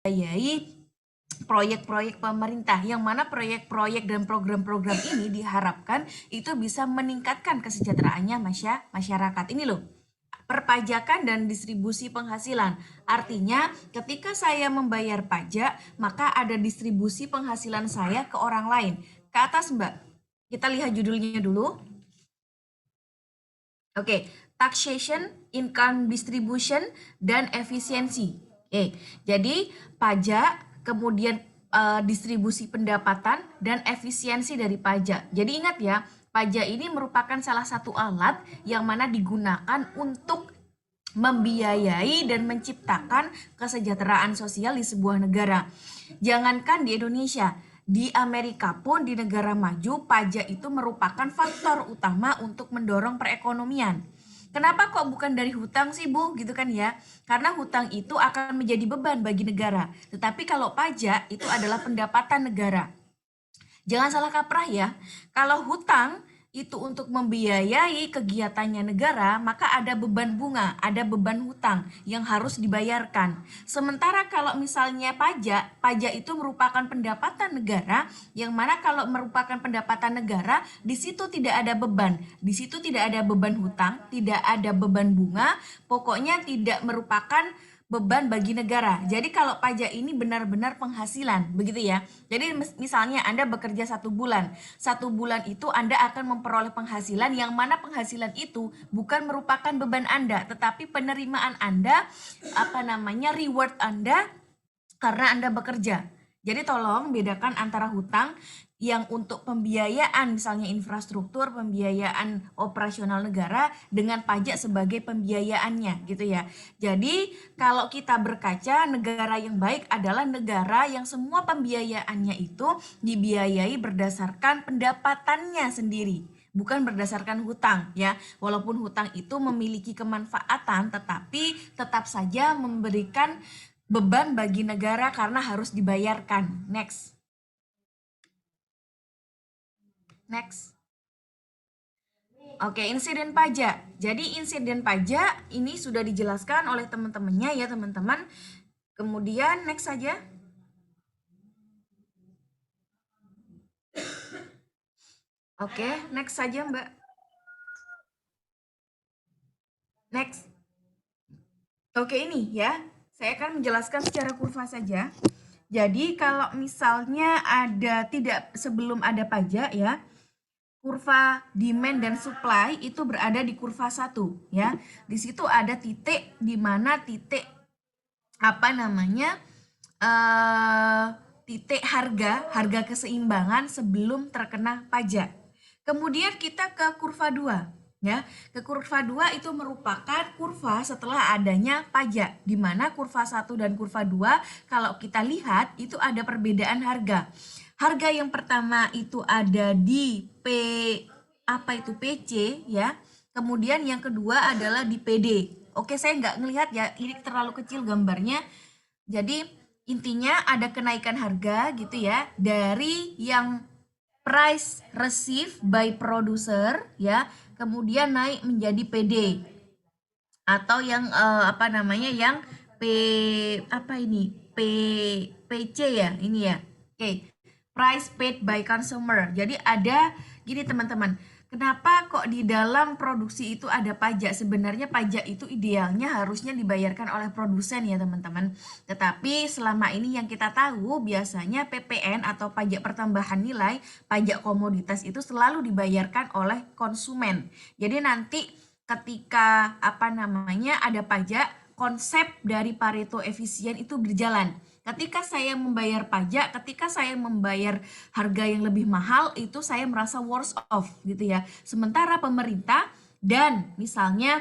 membiayai proyek-proyek pemerintah, yang mana proyek-proyek dan program-program ini diharapkan itu bisa meningkatkan kesejahteraannya masyarakat. Ini loh, perpajakan dan distribusi penghasilan. Artinya ketika saya membayar pajak, maka ada distribusi penghasilan saya ke orang lain. Ke atas Mbak, kita lihat judulnya dulu. Oke, taxation, income distribution, dan efisiensi. Jadi pajak, kemudian distribusi pendapatan, dan efisiensi dari pajak. Jadi ingat ya, pajak ini merupakan salah satu alat yang mana digunakan untuk membiayai dan menciptakan kesejahteraan sosial di sebuah negara. Jangankan di Indonesia, di Amerika pun, di negara maju, pajak itu merupakan faktor utama untuk mendorong perekonomian. Kenapa kok bukan dari hutang sih Bu? Gitu kan ya. Karena hutang itu akan menjadi beban bagi negara. Tetapi kalau pajak itu adalah pendapatan negara. Jangan salah kaprah ya. Kalau hutang itu untuk membiayai kegiatannya negara, maka ada beban bunga, ada beban hutang yang harus dibayarkan. Sementara kalau misalnya pajak, pajak itu merupakan pendapatan negara, yang mana kalau merupakan pendapatan negara, di situ tidak ada beban, di situ tidak ada beban hutang, tidak ada beban bunga, pokoknya tidak merupakan beban bagi negara. Jadi kalau pajak ini benar-benar penghasilan, begitu ya. Jadi misalnya Anda bekerja 1 bulan, 1 bulan itu Anda akan memperoleh penghasilan, yang mana penghasilan itu bukan merupakan beban Anda, tetapi penerimaan Anda, reward Anda karena Anda bekerja. Jadi tolong bedakan antara hutang yang untuk pembiayaan misalnya infrastruktur, pembiayaan operasional negara, dengan pajak sebagai pembiayaannya gitu ya. Jadi kalau kita berkaca, negara yang baik adalah negara yang semua pembiayaannya itu dibiayai berdasarkan pendapatannya sendiri, bukan berdasarkan hutang ya. Walaupun hutang itu memiliki kemanfaatan, tetapi tetap saja memberikan beban bagi negara karena harus dibayarkan. Next. Oke, insiden pajak. Jadi insiden pajak ini sudah dijelaskan oleh teman-temannya ya teman-teman. Kemudian next saja. Oke, next saja Mbak. Next. Oke, ini ya. Saya akan menjelaskan secara kurva saja. Jadi kalau misalnya sebelum ada pajak ya, kurva demand dan supply itu berada di kurva 1 ya. Di situ ada titik di mana titik titik harga keseimbangan sebelum terkena pajak. Kemudian kita ke kurva 2 ya. Ke kurva 2 itu merupakan kurva setelah adanya pajak, di mana kurva 1 dan kurva 2 kalau kita lihat itu ada perbedaan harga. Harga yang pertama itu ada di PC ya. Kemudian yang kedua adalah di PD. Oke, saya nggak ngelihat ya, ini terlalu kecil gambarnya. Jadi intinya ada kenaikan harga gitu ya, dari yang price received by producer ya, kemudian naik menjadi PD, atau yang yang P PC ya, ini ya. Oke. Price paid by consumer. Jadi ada gini teman-teman, kenapa kok di dalam produksi itu ada pajak? Sebenarnya pajak itu idealnya harusnya dibayarkan oleh produsen ya teman-teman. Tetapi selama ini yang kita tahu biasanya PPN atau pajak pertambahan nilai, pajak komoditas itu selalu dibayarkan oleh konsumen. Jadi nanti ketika ada pajak, konsep dari Pareto efisien itu berjalan. Ketika saya membayar pajak, ketika saya membayar harga yang lebih mahal, itu saya merasa worse off gitu ya. Sementara pemerintah dan misalnya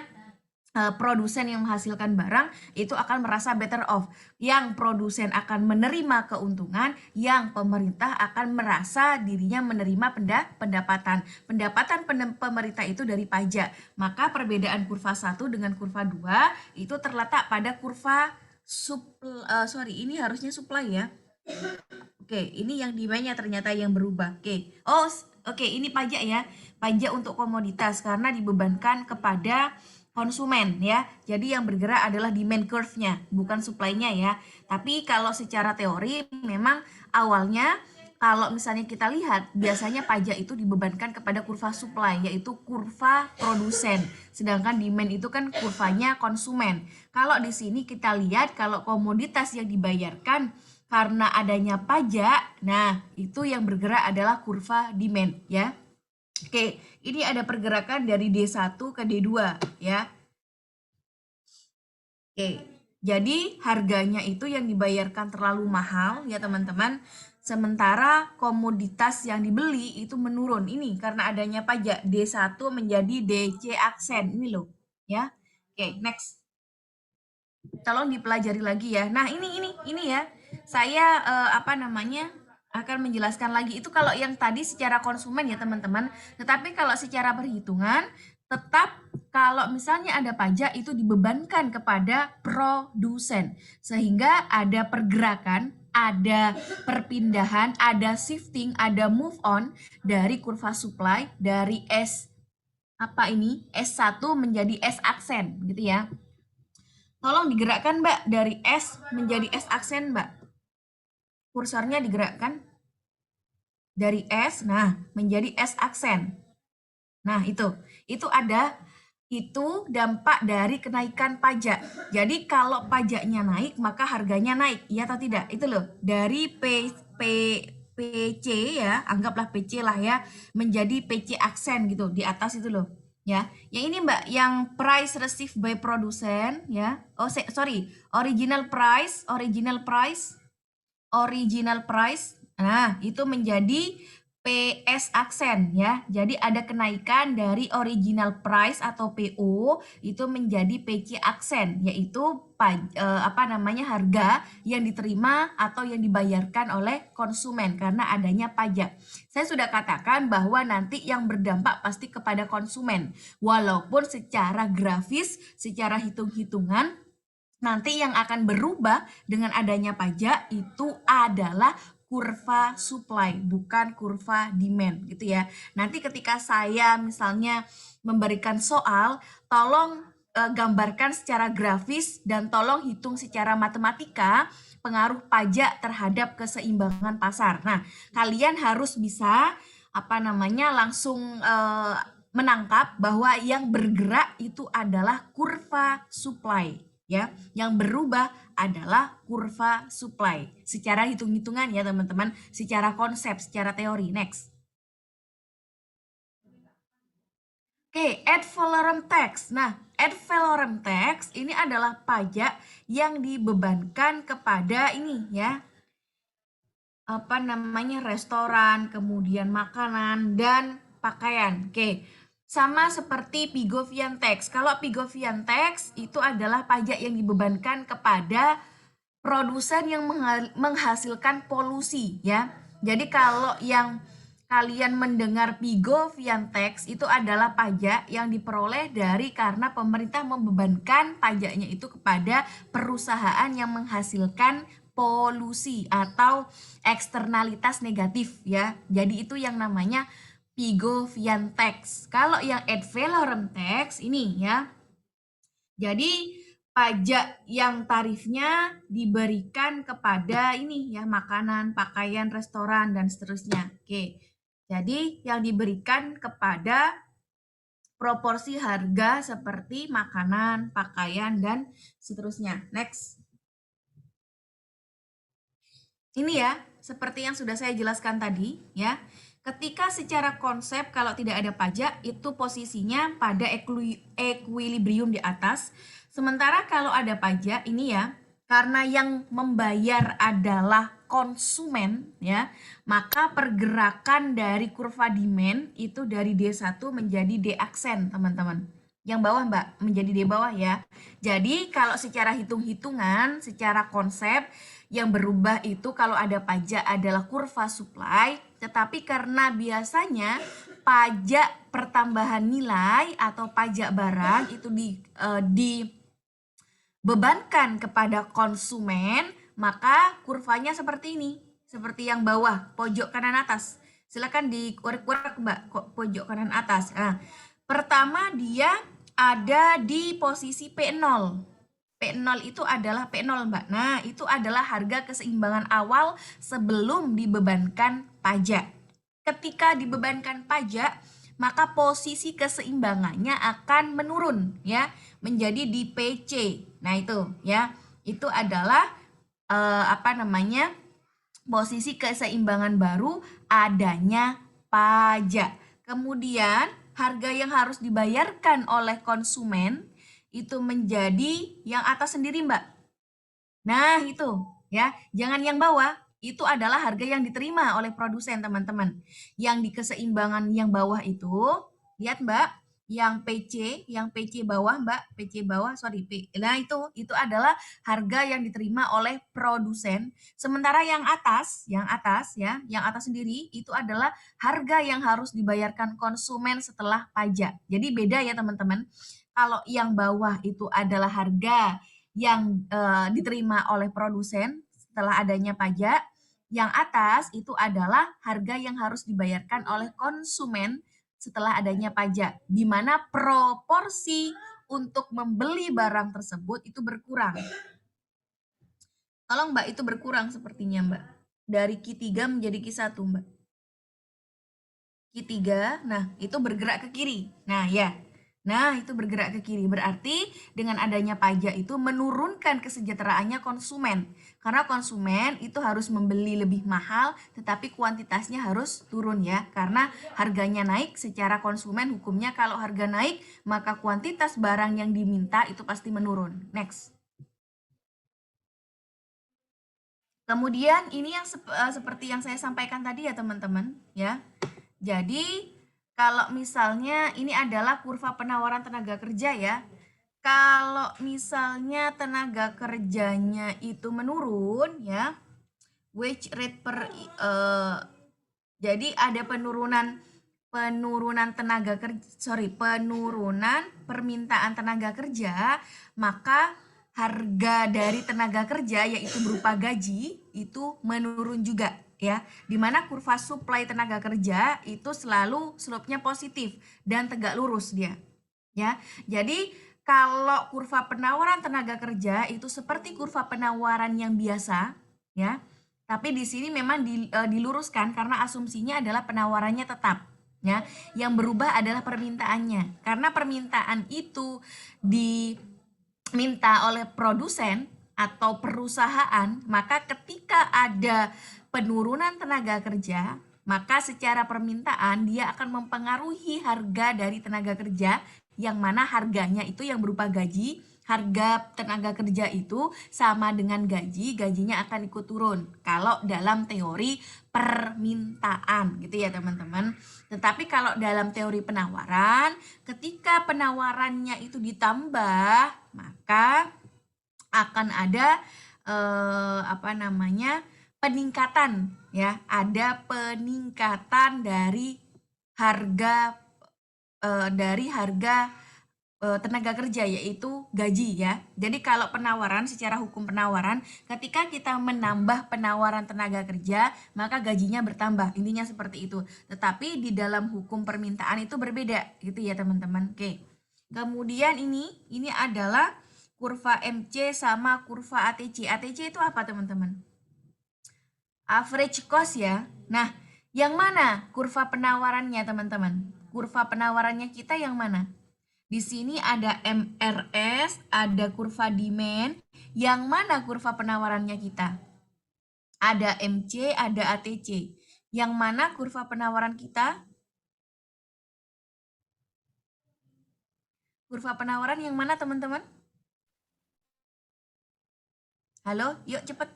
produsen yang menghasilkan barang itu akan merasa better off. Yang produsen akan menerima keuntungan, yang pemerintah akan merasa dirinya menerima pendapatan. Pendapatan pemerintah itu dari pajak. Maka perbedaan kurva 1 dengan kurva 2 itu terletak pada kurva ini harusnya supply ya. Oke, ini yang demandnya ternyata yang berubah. Oke, ini pajak ya. Pajak untuk komoditas karena dibebankan kepada konsumen ya. Jadi yang bergerak adalah demand curve-nya, bukan supply-nya ya. Tapi kalau secara teori memang awalnya kalau misalnya kita lihat biasanya pajak itu dibebankan kepada kurva supply, yaitu kurva produsen. Sedangkan demand itu kan kurvanya konsumen. Kalau di sini kita lihat kalau komoditas yang dibayarkan karena adanya pajak, nah itu yang bergerak adalah kurva demand ya. Oke, ini ada pergerakan dari D1 ke D2 ya. Oke, jadi harganya itu yang dibayarkan terlalu mahal ya teman-teman. Sementara komoditas yang dibeli itu menurun. Ini karena adanya pajak D1 menjadi DC aksen. Ini loh ya. Oke, next. Tolong dipelajari lagi ya. Nah, ini ya. Saya akan menjelaskan lagi itu kalau yang tadi secara konsumen ya teman-teman. Tetapi kalau secara perhitungan tetap kalau misalnya ada pajak itu dibebankan kepada produsen sehingga ada pergerakan, ada perpindahan, ada shifting, ada move on dari kurva supply dari S1 menjadi S aksen gitu ya. Tolong digerakkan Mbak dari S menjadi S aksen Mbak. Kursornya digerakkan dari S, nah menjadi S aksen. Nah itu dampak dari kenaikan pajak. Jadi kalau pajaknya naik maka harganya naik, iya atau tidak? Itu loh dari PC ya, anggaplah PC lah ya, menjadi PC aksen gitu di atas itu loh. Ya, yang ini Mbak, yang price received by produsen ya. Original price. Nah, itu menjadi PS aksen ya. Jadi ada kenaikan dari original price atau PO itu menjadi PC aksen, yaitu harga yang diterima atau yang dibayarkan oleh konsumen karena adanya pajak. Saya sudah katakan bahwa nanti yang berdampak pasti kepada konsumen. Walaupun secara grafis, secara hitung-hitungan nanti yang akan berubah dengan adanya pajak itu adalah kurva supply, bukan kurva demand gitu ya. Nanti ketika saya misalnya memberikan soal, tolong gambarkan secara grafis dan tolong hitung secara matematika pengaruh pajak terhadap keseimbangan pasar. Nah, kalian harus bisa langsung menangkap bahwa yang bergerak itu adalah kurva supply. Ya, yang berubah adalah kurva supply secara hitung-hitungan ya teman-teman, secara konsep, secara teori. Next. Oke, ad valorem tax. Nah, ad valorem tax ini adalah pajak yang dibebankan kepada ini ya, restoran, kemudian makanan dan pakaian. Oke. Sama seperti Pigovian tax. Kalau Pigovian tax itu adalah pajak yang dibebankan kepada produsen yang menghasilkan polusi ya. Jadi kalau yang kalian mendengar Pigovian tax itu adalah pajak yang diperoleh dari karena pemerintah membebankan pajaknya itu kepada perusahaan yang menghasilkan polusi atau eksternalitas negatif ya. Jadi itu yang namanya Pigovian tax. Kalau yang ad valorem tax ini ya, jadi pajak yang tarifnya diberikan kepada ini ya, makanan, pakaian, restoran dan seterusnya. Oke. Jadi yang diberikan kepada proporsi harga seperti makanan, pakaian dan seterusnya. Next. Ini ya, seperti yang sudah saya jelaskan tadi ya. Ketika secara konsep kalau tidak ada pajak itu posisinya pada equilibrium di atas. Sementara kalau ada pajak ini ya, karena yang membayar adalah konsumen ya, maka pergerakan dari kurva demand itu dari D1 menjadi D aksen, teman-teman. Yang bawah Mbak, menjadi D bawah ya. Jadi kalau secara hitung-hitungan, secara konsep yang berubah itu kalau ada pajak adalah kurva supply, tetapi karena biasanya pajak pertambahan nilai atau pajak barang itu dibebankan kepada konsumen, maka kurvanya seperti ini, seperti yang bawah, pojok kanan atas. Silakan dikorek-korek Mbak, pojok kanan atas. Nah, pertama dia ada di posisi P0. P0 itu adalah P0, Mbak. Nah, itu adalah harga keseimbangan awal sebelum dibebankan pajak. Ketika dibebankan pajak, maka posisi keseimbangannya akan menurun ya, menjadi di PC. Nah, itu ya. Itu adalah posisi keseimbangan baru adanya pajak. Kemudian harga yang harus dibayarkan oleh konsumen itu menjadi yang atas sendiri, Mbak. Nah, itu ya. Jangan yang bawah. Itu adalah harga yang diterima oleh produsen, teman-teman. Yang di keseimbangan yang bawah itu, lihat, Mbak, yang PC bawah, Mbak, PC bawah, sorry, nah itu adalah harga yang diterima oleh produsen. Sementara yang atas ya, yang atas sendiri itu adalah harga yang harus dibayarkan konsumen setelah pajak. Jadi beda ya, teman-teman. Kalau yang bawah itu adalah harga yang diterima oleh produsen setelah adanya pajak, yang atas itu adalah harga yang harus dibayarkan oleh konsumen setelah adanya pajak, di mana proporsi untuk membeli barang tersebut itu berkurang. Tolong, Mbak, itu berkurang sepertinya, Mbak. Dari Q3 menjadi Q1, Mbak. Q3, nah itu bergerak ke kiri. Nah, ya. Nah, itu bergerak ke kiri. Berarti dengan adanya pajak itu menurunkan kesejahteraannya konsumen. Karena konsumen itu harus membeli lebih mahal, tetapi kuantitasnya harus turun ya. Karena harganya naik, secara konsumen hukumnya kalau harga naik, maka kuantitas barang yang diminta itu pasti menurun. Next. Kemudian ini yang seperti yang saya sampaikan tadi ya, teman-teman, ya. Jadi kalau misalnya ini adalah kurva penawaran tenaga kerja ya. Kalau misalnya tenaga kerjanya itu menurun ya, wage rate jadi ada penurunan penurunan permintaan tenaga kerja, maka harga dari tenaga kerja yaitu berupa gaji itu menurun juga ya, dimana kurva supply tenaga kerja itu selalu slope-nya positif dan tegak lurus dia ya. Jadi kalau kurva penawaran tenaga kerja itu seperti kurva penawaran yang biasa ya, tapi di sini memang diluruskan karena asumsinya adalah penawarannya tetap ya. Yang berubah adalah permintaannya, karena permintaan itu diminta oleh produsen atau perusahaan, maka ketika ada penurunan tenaga kerja, maka secara permintaan dia akan mempengaruhi harga dari tenaga kerja, yang mana harganya itu yang berupa gaji. Harga tenaga kerja itu sama dengan gajinya akan ikut turun kalau dalam teori permintaan gitu ya, teman-teman. Tetapi kalau dalam teori penawaran, ketika penawarannya itu ditambah, maka akan ada peningkatan ya, ada peningkatan dari harga tenaga kerja, yaitu gaji ya. Jadi kalau penawaran, secara hukum penawaran, ketika kita menambah penawaran tenaga kerja, maka gajinya bertambah. Intinya seperti itu. Tetapi di dalam hukum permintaan itu berbeda gitu ya, teman-teman. Oke. Kemudian ini adalah kurva MC sama kurva ATC. ATC itu apa, teman-teman? Average cost ya. Nah, yang mana kurva penawarannya, teman-teman? Kurva penawarannya kita yang mana? Di sini ada MRS, ada kurva demand. Yang mana kurva penawarannya kita? Ada MC, ada ATC. Yang mana kurva penawaran kita? Kurva penawaran yang mana, teman-teman? Halo, yuk cepet.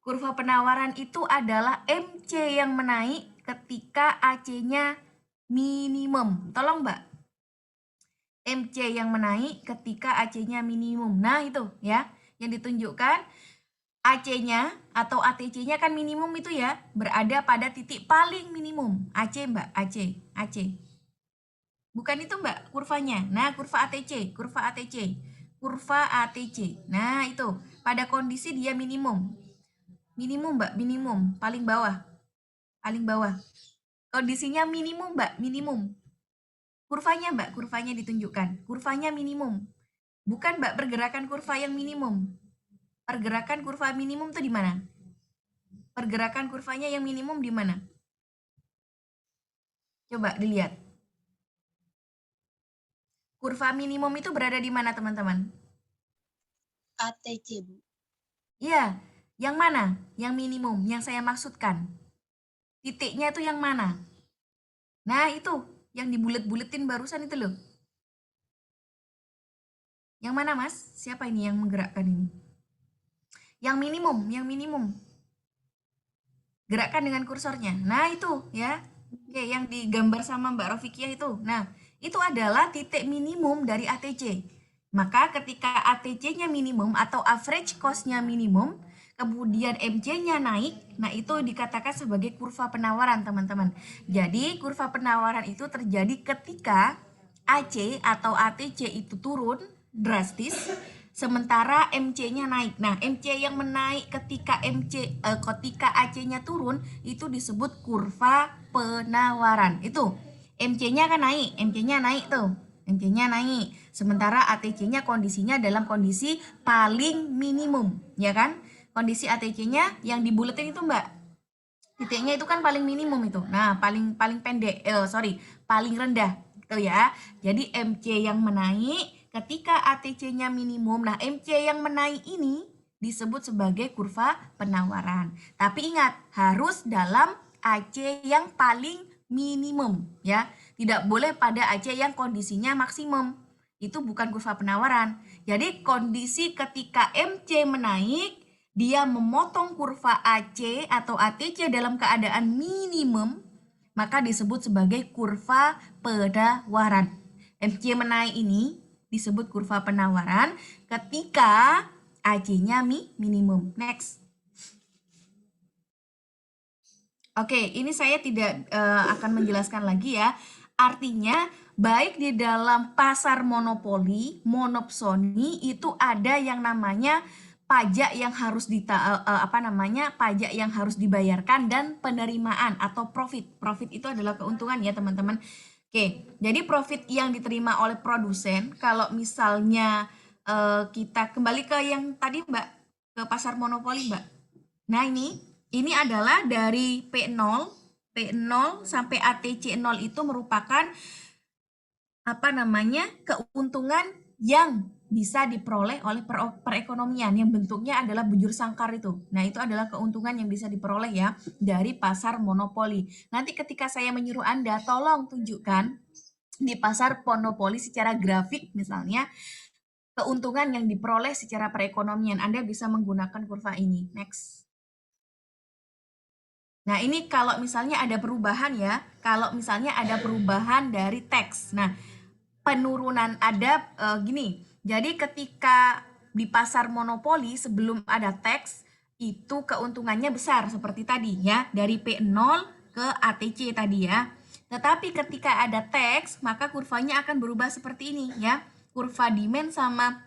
Kurva penawaran itu adalah MC yang menaik ketika AC-nya minimum. Tolong, Mbak. MC yang menaik ketika AC-nya minimum. Nah, itu ya, yang ditunjukkan AC-nya atau ATC-nya kan minimum itu ya, berada pada titik paling minimum. AC, Mbak, AC. Bukan itu, Mbak, kurvanya. Nah, kurva ATC. kurva ATC. Nah, itu pada kondisi dia minimum. Minimum, Mbak, minimum, paling bawah. Paling bawah. Kondisinya minimum, Mbak, minimum. Kurvanya, Mbak, kurvanya ditunjukkan. Kurvanya minimum. Bukan, Mbak, pergerakan kurva yang minimum. Pergerakan kurva minimum tuh di mana? Pergerakan kurvanya yang minimum di mana? Coba dilihat. Kurva minimum itu berada di mana, teman-teman? ATC, Bu. Iya, yang mana? Yang minimum, yang saya maksudkan. Titiknya itu yang mana? Nah, itu yang dibulet-buletin barusan itu loh. Yang mana, Mas? Siapa ini yang menggerakkan ini? Yang minimum, yang minimum. Gerakkan dengan kursornya. Nah, itu ya. Oke, yang digambar sama Mbak Rofikia itu. Nah, itu adalah titik minimum dari ATC. Maka ketika ATC-nya minimum atau average cost-nya minimum, kemudian MC-nya naik, nah itu dikatakan sebagai kurva penawaran, teman-teman. Jadi, kurva penawaran itu terjadi ketika AC atau ATC itu turun drastis, sementara MC-nya naik. Nah, MC yang menaik ketika ketika AC-nya turun itu disebut kurva penawaran. Itu MC-nya kan naik, MC-nya naik tuh. MC-nya naik. Sementara ATC-nya kondisinya dalam kondisi paling minimum, ya kan? Kondisi ATC-nya yang dibuletin itu, Mbak. Titiknya itu kan paling minimum itu. Nah, paling pendek, paling rendah gitu ya. Jadi MC yang menaik ketika ATC-nya minimum. Nah, MC yang menaik ini disebut sebagai kurva penawaran. Tapi ingat, harus dalam AC yang paling minimum ya. Tidak boleh pada AC yang kondisinya maksimum. Itu bukan kurva penawaran. Jadi kondisi ketika MC menaik, dia memotong kurva AC atau ATC dalam keadaan minimum, maka disebut sebagai kurva penawaran. MC menaik ini disebut kurva penawaran ketika AC-nya minimum. Next. Oke, ini saya tidak akan menjelaskan lagi ya. Artinya, baik di dalam pasar monopoli, monopsoni itu ada yang namanya pajak yang harus pajak yang harus dibayarkan dan penerimaan atau profit. Profit itu adalah keuntungan ya, teman-teman. Oke, jadi profit yang diterima oleh produsen kalau misalnya kita kembali ke yang tadi, Mbak, ke pasar monopoli, Mbak. Nah, ini adalah dari P0 sampai ATC 0 itu merupakan keuntungan yang bisa diperoleh oleh perekonomian yang bentuknya adalah bujur sangkar itu. Nah, itu adalah keuntungan yang bisa diperoleh ya dari pasar monopoli. Nanti ketika saya menyuruh Anda, tolong tunjukkan di pasar monopoli secara grafik misalnya keuntungan yang diperoleh secara perekonomian. Anda bisa menggunakan kurva ini. Next. Nah, ini kalau misalnya ada perubahan ya, kalau misalnya ada perubahan dari teks. Nah, penurunan ada gini. Jadi ketika di pasar monopoli sebelum ada teks itu keuntungannya besar seperti tadi ya, dari P0 ke ATC tadi ya. Tetapi ketika ada teks, maka kurvanya akan berubah seperti ini ya. Kurva demand sama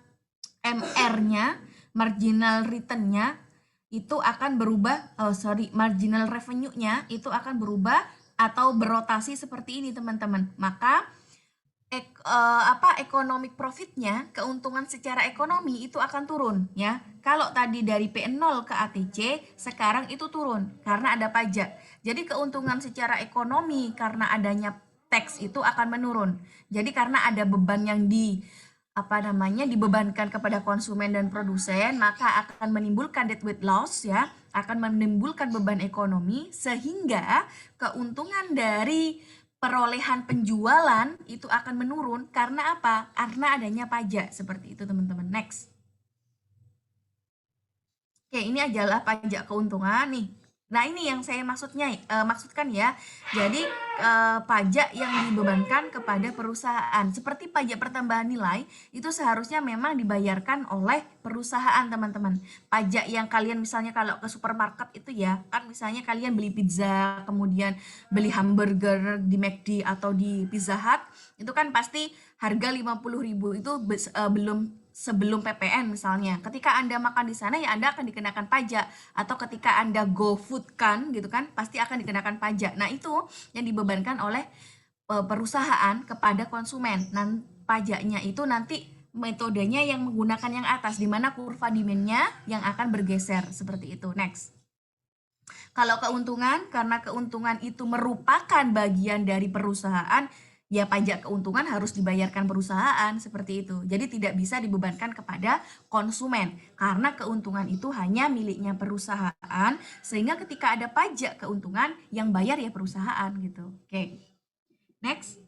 MR-nya, marginal return-nya itu akan berubah, marginal revenue-nya itu akan berubah atau berotasi seperti ini, teman-teman. Maka economic profit-nya, keuntungan secara ekonomi itu akan turun ya. Kalau tadi dari P0 ke ATC, sekarang itu turun karena ada pajak. Jadi keuntungan secara ekonomi karena adanya tax itu akan menurun. Jadi karena ada beban yang dibebankan kepada konsumen dan produsen, maka akan menimbulkan deadweight loss ya, akan menimbulkan beban ekonomi sehingga keuntungan dari perolehan penjualan itu akan menurun karena apa? Karena adanya pajak seperti itu, teman-teman. Next. Oke, ini adalah pajak keuntungan nih. Nah, ini yang saya maksudkan ya. Jadi pajak yang dibebankan kepada perusahaan seperti pajak pertambahan nilai itu seharusnya memang dibayarkan oleh perusahaan, teman-teman. Pajak yang kalian misalnya kalau ke supermarket itu ya, kan misalnya kalian beli pizza, kemudian beli hamburger di McD atau di Pizza Hut, itu kan pasti harga 50.000 itu belum sebelum PPN misalnya. Ketika Anda makan di sana ya Anda akan dikenakan pajak, atau ketika Anda GoFood kan gitu kan pasti akan dikenakan pajak. Nah, itu yang dibebankan oleh perusahaan kepada konsumen. Nah, pajaknya itu nanti metodenya yang menggunakan yang atas, di mana kurva demand-nya yang akan bergeser seperti itu. Next. Kalau keuntungan, karena keuntungan itu merupakan bagian dari perusahaan, ya pajak keuntungan harus dibayarkan perusahaan seperti itu. Jadi tidak bisa dibebankan kepada konsumen karena keuntungan itu hanya miliknya perusahaan, sehingga ketika ada pajak keuntungan yang bayar ya perusahaan gitu. Oke. Next.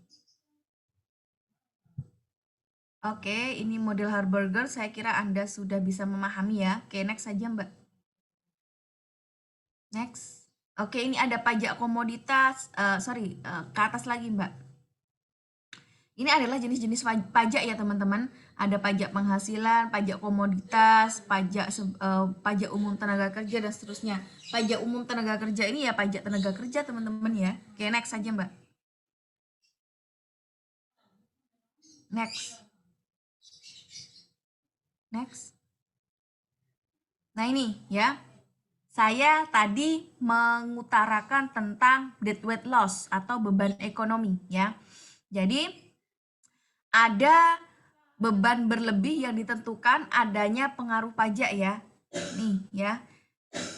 Oke, ini model hamburger. Saya kira Anda sudah bisa memahami ya. Oke, next saja Mbak. Next. Oke, ini ada pajak komoditas. Ke atas lagi Mbak. Ini adalah jenis-jenis pajak ya teman-teman. Ada pajak penghasilan, pajak komoditas, pajak umum tenaga kerja, dan seterusnya. Pajak umum tenaga kerja ini ya pajak tenaga kerja teman-teman ya. Oke, next saja Mbak. Next. Next. Nah ini ya, saya tadi mengutarakan tentang deadweight loss atau beban ekonomi ya. Jadi ada beban berlebih yang ditentukan adanya pengaruh pajak ya. Nih ya,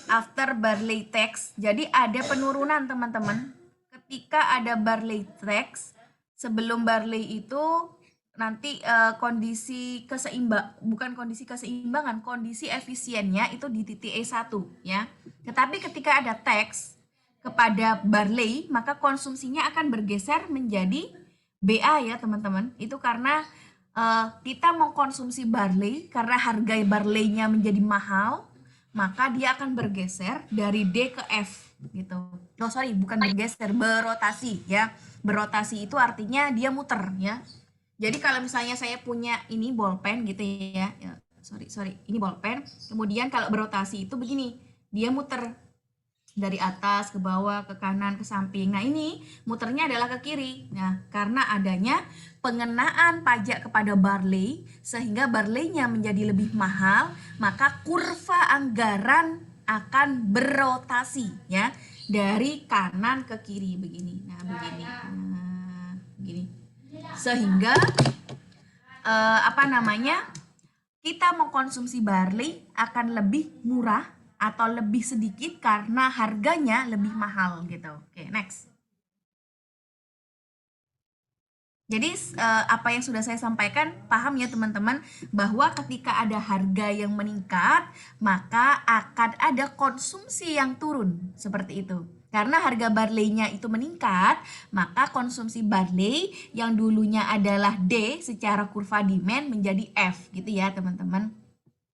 after barley tax. Jadi ada penurunan teman-teman. Ketika ada barley tax, sebelum barley itu nanti kondisi keseimbangan, kondisi efisiennya itu di titik E1 ya. Tetapi ketika ada tax kepada barley, maka konsumsinya akan bergeser menjadi BA ya teman-teman. Itu karena kita mengkonsumsi barley karena harga barley-nya menjadi mahal, maka dia akan bergeser dari D ke F gitu. Oh sorry, bukan bergeser, berotasi ya. Berotasi itu artinya dia muter ya. Jadi kalau misalnya saya punya ini bolpen gitu ya, ini bolpen, kemudian kalau berotasi itu begini, dia muter dari atas ke bawah, ke kanan, ke samping. Nah ini muternya adalah ke kiri. Nah karena adanya pengenaan pajak kepada barley, sehingga barley-nya menjadi lebih mahal, maka kurva anggaran akan berotasi ya, dari kanan ke kiri begini. Nah begini. Sehingga kita mengkonsumsi barley akan lebih murah atau lebih sedikit karena harganya lebih mahal gitu. Oke, next. Jadi apa yang sudah saya sampaikan paham ya teman-teman, bahwa ketika ada harga yang meningkat maka akan ada konsumsi yang turun seperti itu. Karena harga barley-nya itu meningkat, maka konsumsi barley yang dulunya adalah D secara kurva demand menjadi F gitu ya teman-teman.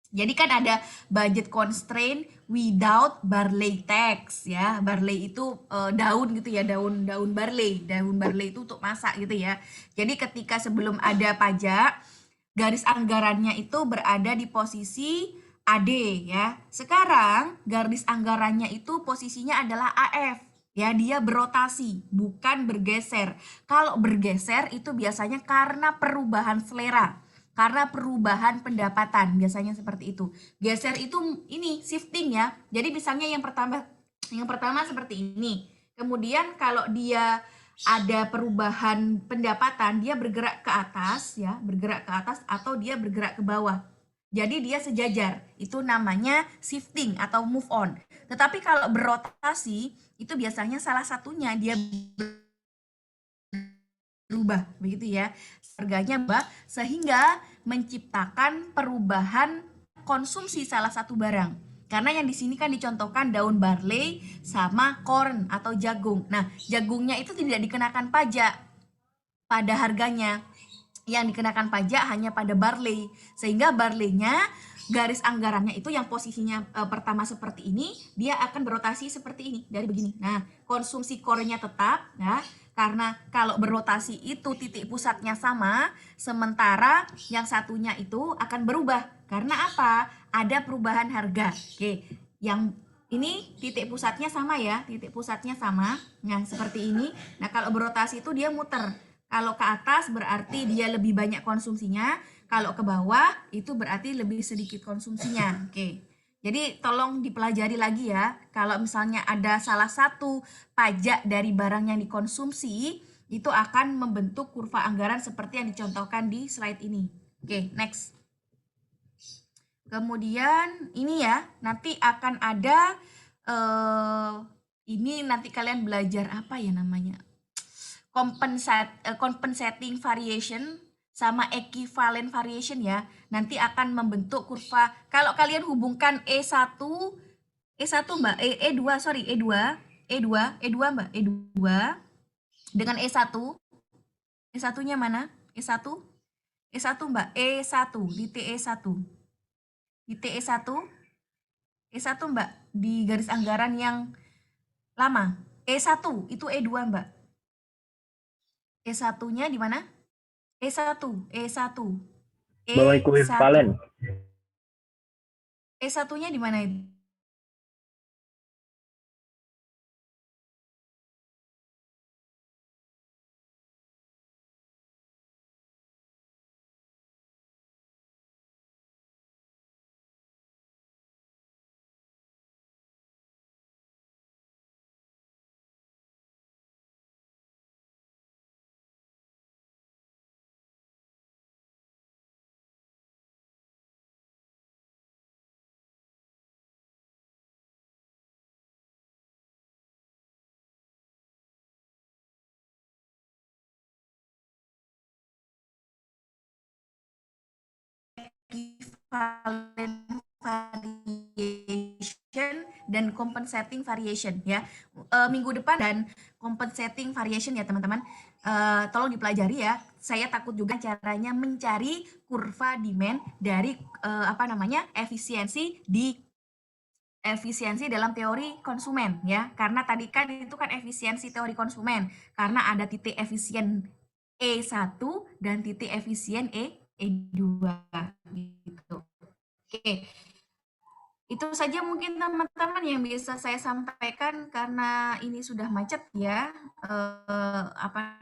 Jadi kan ada budget constraint without barley tax ya. Barley itu daun gitu ya, daun barley. Daun barley itu untuk masak gitu ya. Jadi ketika sebelum ada pajak, garis anggarannya itu berada di posisi AD ya. Sekarang garis anggarannya itu posisinya adalah AF. Ya, dia berotasi, bukan bergeser. Kalau bergeser itu biasanya karena perubahan selera, karena perubahan pendapatan, biasanya seperti itu. Geser itu ini shifting ya. Jadi misalnya yang pertama seperti ini. Kemudian kalau dia ada perubahan pendapatan, dia bergerak ke atas ya, bergerak ke atas atau dia bergerak ke bawah. Jadi dia sejajar, itu namanya shifting atau move on. Tetapi kalau berotasi, itu biasanya salah satunya dia berubah, begitu ya. Harganya berubah sehingga menciptakan perubahan konsumsi salah satu barang. Karena yang di sini kan dicontohkan daun barley sama corn atau jagung. Nah, jagungnya itu tidak dikenakan pajak pada harganya. Yang dikenakan pajak hanya pada barley, sehingga barley-nya garis anggarannya itu yang posisinya pertama seperti ini, dia akan berotasi seperti ini, dari begini. Nah, konsumsi core-nya tetap ya, karena kalau berotasi itu titik pusatnya sama, sementara yang satunya itu akan berubah. Karena apa? Ada perubahan harga. Oke, yang ini titik pusatnya sama ya, titik pusatnya sama. Nah, seperti ini. Nah, kalau berotasi itu dia muter. Kalau ke atas berarti dia lebih banyak konsumsinya, Kalau ke bawah itu berarti lebih sedikit konsumsinya. Oke. Jadi tolong dipelajari lagi ya. Kalau misalnya ada salah satu pajak dari barang yang dikonsumsi, itu akan membentuk kurva anggaran seperti yang dicontohkan di slide ini. Oke, next. Kemudian ini ya, nanti akan ada ini nanti kalian belajar apa ya namanya? Compensating variation sama equivalent variation ya. Nanti akan membentuk kurva. Kalau kalian hubungkan E1 Mbak, E2 sorry, E2 Mbak, E2 dengan E1. E1-nya mana? E1? E1 Mbak, E1 di TE1. Di TE1, E1 Mbak, di garis anggaran yang lama. E1 itu E2 Mbak. E1-nya di mana? E1, E1. Bawah ekuivalen. E1-nya di mana itu? Equivalent variation dan compensating variation ya. Minggu depan dan compensating variation ya teman-teman. Tolong dipelajari ya. Saya takut juga caranya mencari kurva demand dari efisiensi dalam teori konsumen ya. Karena tadi kan itu kan efisiensi teori konsumen. Karena ada titik efisien E1 dan titik efisien E2 gitu. Oke, itu saja mungkin teman-teman yang bisa saya sampaikan karena ini sudah macet ya. Apa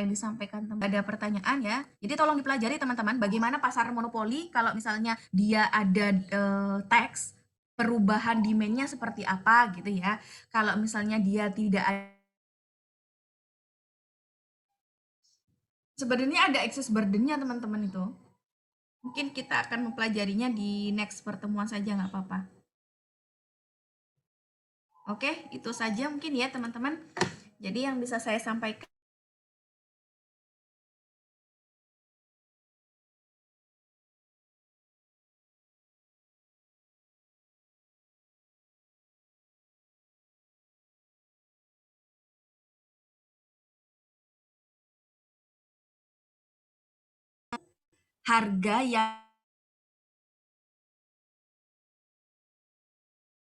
yang disampaikan teman. Ada pertanyaan ya. Jadi tolong dipelajari teman-teman bagaimana pasar monopoli kalau misalnya dia ada tax, perubahan demand-nya seperti apa gitu ya. Kalau misalnya dia tidak ada, sebenarnya ada excess burden-nya teman-teman itu. Mungkin kita akan mempelajarinya di next pertemuan saja, nggak apa-apa. Oke, itu saja mungkin ya teman-teman. Jadi yang bisa saya sampaikan. Harga yang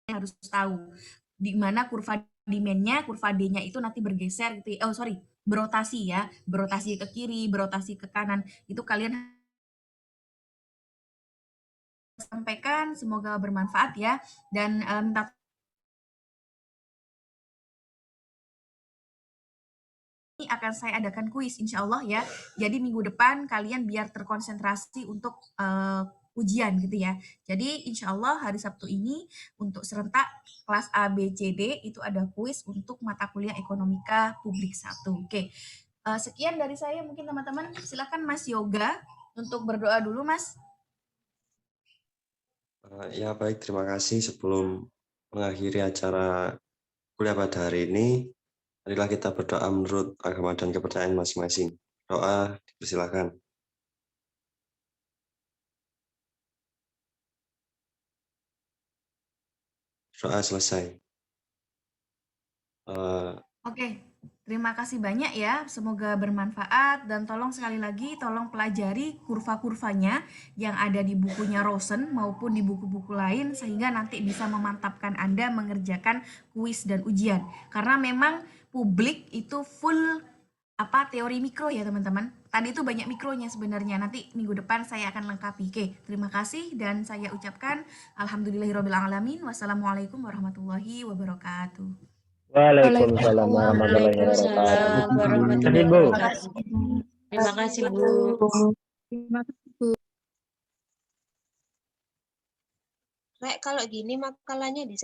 harus tahu di mana kurva demand-nya, kurva D-nya itu nanti bergeser gitu. Berotasi ya, berotasi ke kiri, berotasi ke kanan. Itu kalian sampaikan, semoga bermanfaat ya. Dan minta ini akan saya adakan kuis insya Allah ya. Jadi minggu depan kalian biar terkonsentrasi untuk ujian gitu ya. Jadi insya Allah hari Sabtu ini untuk serentak kelas A, B, C, D itu ada kuis untuk mata kuliah Ekonomika Publik 1. Oke, sekian dari saya mungkin teman-teman. Silakan Mas Yoga untuk berdoa dulu Mas. Ya baik, terima kasih. Sebelum mengakhiri acara kuliah pada hari ini, marilah kita berdoa menurut agama dan kepercayaan masing-masing. Doa dipersilakan. Doa selesai. Oke, terima kasih banyak ya. Semoga bermanfaat dan tolong sekali lagi tolong pelajari kurva-kurvanya yang ada di bukunya Rosen maupun di buku-buku lain sehingga nanti bisa memantapkan Anda mengerjakan kuis dan ujian. Karena memang publik itu full teori mikro ya teman-teman. Tadi itu banyak mikronya sebenarnya. Nanti minggu depan saya akan lengkapi. Oke, terima kasih dan saya ucapkan alhamdulillahirobbilalamin. Wassalamualaikum warahmatullahi wabarakatuh. Waalaikumsalam warahmatullahi wabarakatuh. warahmatullahi wabarakatuh. Terima kasih Bu. Terima kasih Bu. Kayak kalau gini makalahnya di